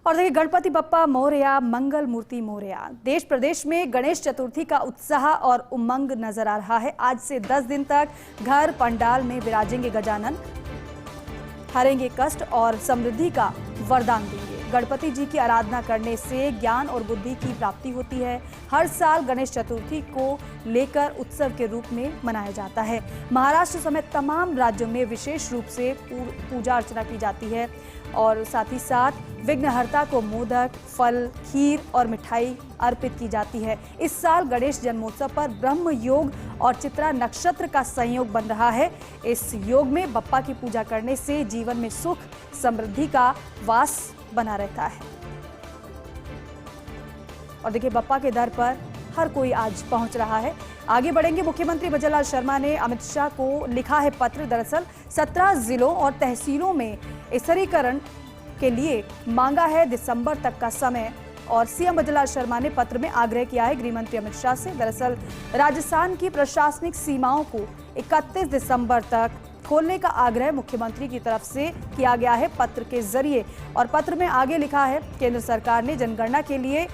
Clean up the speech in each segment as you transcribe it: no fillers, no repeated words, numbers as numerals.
और देखिए, गणपति बप्पा मोरया, मंगल मूर्ति मोरया। देश प्रदेश में गणेश चतुर्थी का उत्साह और उमंग नजर आ रहा है। आज से 10 दिन तक घर पंडाल में विराजेंगे गजानन, हरेंगे कष्ट और समृद्धि का वरदान देंगे। गणपति जी की आराधना करने से ज्ञान और बुद्धि की प्राप्ति होती है। हर साल गणेश चतुर्थी को लेकर उत्सव के रूप में मनाया जाता है। महाराष्ट्र समेत तमाम राज्यों में विशेष रूप से पूजा अर्चना की जाती है और साथ ही साथ विघ्नहर्ता को मोदक, फल, खीर और मिठाई अर्पित की जाती है। इस साल गणेश जन्मोत्सव पर ब्रह्म योग और चित्रा नक्षत्र का संयोग बन रहा है। इस योग में बप्पा की पूजा करने से जीवन में सुख समृद्धि का वास बना रहता है। और देखिए, बप्पा के दर पर हर कोई आज पहुंच रहा है। आगे बढ़ेंगे। मुख्यमंत्री भजनलाल शर्मा ने अमित शाह को लिखा है पत्र। दरअसल 17 जिलों और तहसीलों में स्तरीकरण के लिए मांगा है दिसंबर तक का समय और सीएम भजनलाल शर्मा ने पत्र में आग्रह किया है गृह मंत्री अमित शाह से। दरअसल राजस्थान की प्रशासनिक सीमाओं को 31 दिसंबर तक खोलने का आग्रह मुख्यमंत्री की तरफ से किया गया है पत्र के जरिए। और पत्र में आगे लिखा है, केंद्र सरकार ने जनगणना के लिए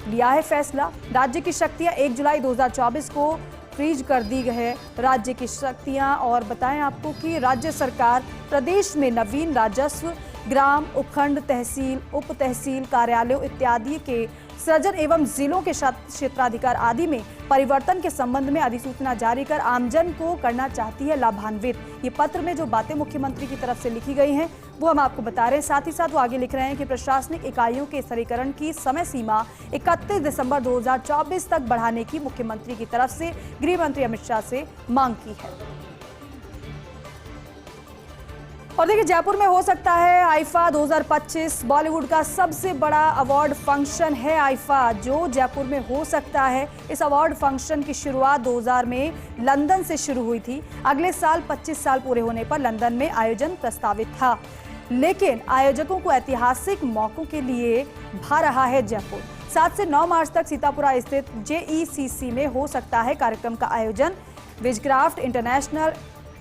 लिया है फैसला। राज्य की शक्तियां 1 जुलाई 2024 को फ्रीज कर दी गई है। राज्य की शक्तियां, और बताएं आपको कि राज्य सरकार प्रदेश में नवीन राजस्व, ग्राम, उपखंड, तहसील, उप तहसील कार्यालयों इत्यादि के सृजन एवं जिलों के क्षेत्राधिकार आदि में परिवर्तन के संबंध में अधिसूचना जारी कर आमजन को करना चाहती है लाभान्वित। ये पत्र में जो बातें मुख्यमंत्री की तरफ से लिखी गई हैं वो हम आपको बता रहे हैं। साथ ही साथ वो आगे लिख रहे हैं कि प्रशासनिक इकाइयों के स्तरीकरण की समय सीमा 31 दिसंबर 2024 तक बढ़ाने की मुख्यमंत्री की तरफ से गृह मंत्री अमित शाह से मांग की है। और देखिए, जयपुर में हो सकता है आईफा 2025। बॉलीवुड का सबसे बड़ा अवार्ड फंक्शन है आईफा, जो जयपुर में हो सकता है। इस अवार्ड फंक्शन की शुरुआत 2000 में लंदन से शुरू हुई थी। अगले साल 25 साल पूरे होने पर लंदन में आयोजन प्रस्तावित था, लेकिन आयोजकों को ऐतिहासिक मौकों के लिए भा रहा है जयपुर। 7 से 9 मार्च तक सीतापुरा स्थित JECC में हो सकता है कार्यक्रम का आयोजन। Wizcraft international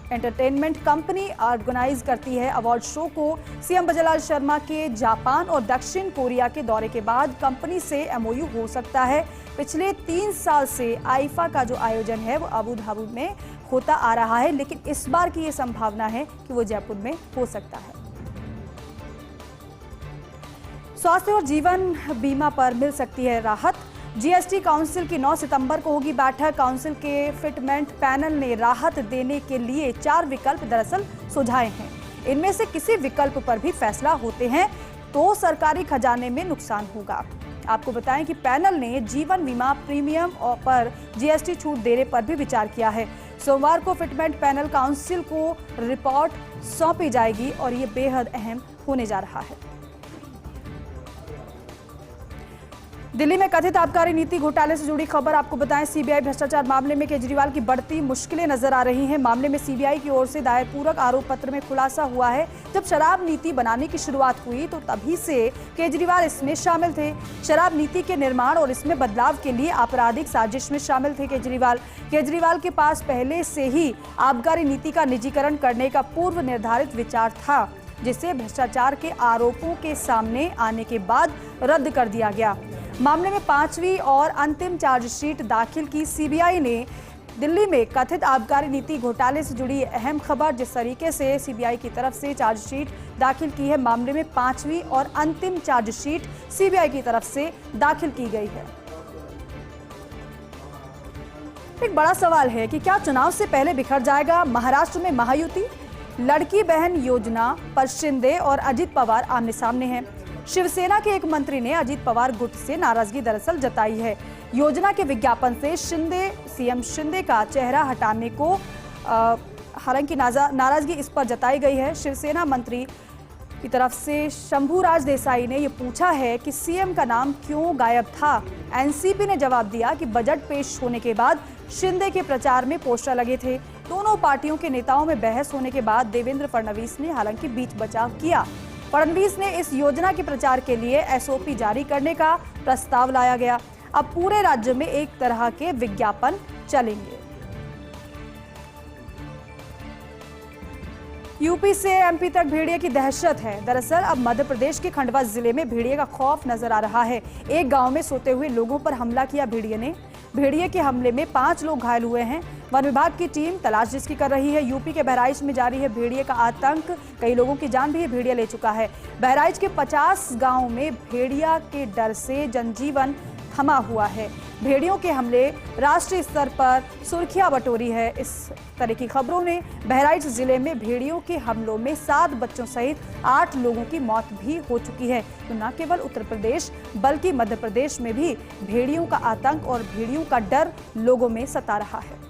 entertainment company organise करती है अवार्ड शो को। सीएम भजनलाल शर्मा के जापान और दक्षिण कोरिया के दौरे के बाद कंपनी से MOU हो सकता है। पिछले 3 साल से आईफा का जो आयोजन है वो अबू धाबी में होता आ रहा है, लेकिन इस बार की ये संभावना है कि वो जयपुर में हो सकता है। स्वास्थ्य और जीवन बीमा पर मिल सकती है राहत। GST काउंसिल की 9 सितंबर को होगी बैठक। काउंसिल के फिटमेंट पैनल ने राहत देने के लिए 4 विकल्प दरअसल सुझाए हैं। इनमें से किसी विकल्प पर भी फैसला होते हैं तो सरकारी खजाने में नुकसान होगा। आपको बताएं कि पैनल ने जीवन बीमा प्रीमियम पर GST छूट देने पर भी विचार किया है। सोमवार को फिटमेंट पैनल काउंसिल को रिपोर्ट सौंपी जाएगी और ये बेहद अहम होने जा रहा है। दिल्ली में कथित आबकारी नीति घोटाले से जुड़ी खबर आपको बताएं। CBI भ्रष्टाचार मामले में केजरीवाल की बढ़ती मुश्किलें नजर आ रही हैं। मामले में CBI की ओर से दायर पूरक आरोप पत्र में खुलासा हुआ है, जब शराब नीति बनाने की शुरुआत हुई तो तभी से केजरीवाल इसमें शामिल थे। शराब नीति के निर्माण और इसमें बदलाव के लिए आपराधिक साजिश में शामिल थे केजरीवाल के पास पहले से ही आबकारी नीति का निजीकरण करने का पूर्व निर्धारित विचार था, जिसे भ्रष्टाचार के आरोपों के सामने आने के बाद रद्द कर दिया गया। मामले में 5वीं और अंतिम चार्जशीट दाखिल की। CBI ने दिल्ली में कथित आबकारी नीति घोटाले से जुड़ी अहम खबर, जिस तरीके से CBI की तरफ से चार्जशीट दाखिल की है, मामले में 5वीं और अंतिम चार्जशीट CBI की तरफ से दाखिल की गई है। एक बड़ा सवाल है कि क्या चुनाव से पहले बिखर जाएगा महाराष्ट्र में महायुति? लड़की बहन योजना पर शिंदे और अजित पवार आमने सामने हैं। शिवसेना के एक मंत्री ने अजित पवार गुट से नाराजगी दरअसल जताई है। योजना के विज्ञापन से CM शिंदे का चेहरा हटाने को हालांकि नाराजगी इस पर जताई गई है। शिवसेना मंत्री की तरफ से शंभूराज देसाई ने यह पूछा है कि CM का नाम क्यों गायब था। NCP ने जवाब दिया कि बजट पेश होने के बाद शिंदे के प्रचार में पोस्टर लगे थे। दोनों पार्टियों के नेताओं में बहस होने के बाद देवेंद्र फडणवीस ने हालांकि बीच बचाव किया। फडणवीस ने इस योजना के प्रचार के लिए SOP जारी करने का प्रस्ताव लाया गया। अब पूरे राज्य में एक तरह के विज्ञापन चलेंगे। यूपी से एमपी तक भेड़िए की दहशत है। दरअसल अब मध्य प्रदेश के खंडवा जिले में भेड़िए का खौफ नजर आ रहा है। एक गांव में सोते हुए लोगों पर हमला किया भेड़िए ने। भेड़िए के हमले में 5 लोग घायल हुए हैं। वन विभाग की टीम तलाश जिसकी कर रही है। यूपी के बहराइच में जारी है भेड़िए का आतंक। कई लोगों की जान भी भेड़िया ले चुका है। बहराइच के 50 गाँव में भेड़िया के डर से जनजीवन थमा हुआ है। भेड़ियों के हमले राष्ट्रीय स्तर पर सुर्खियां बटोरी है। इस तरह की खबरों ने बहराइच जिले में भेड़ियों के हमलों में 7 बच्चों सहित 8 लोगों की मौत भी हो चुकी है। तो न केवल उत्तर प्रदेश बल्कि मध्य प्रदेश में भी भेड़ियों का आतंक और भेड़ियों का डर लोगों में सता रहा है।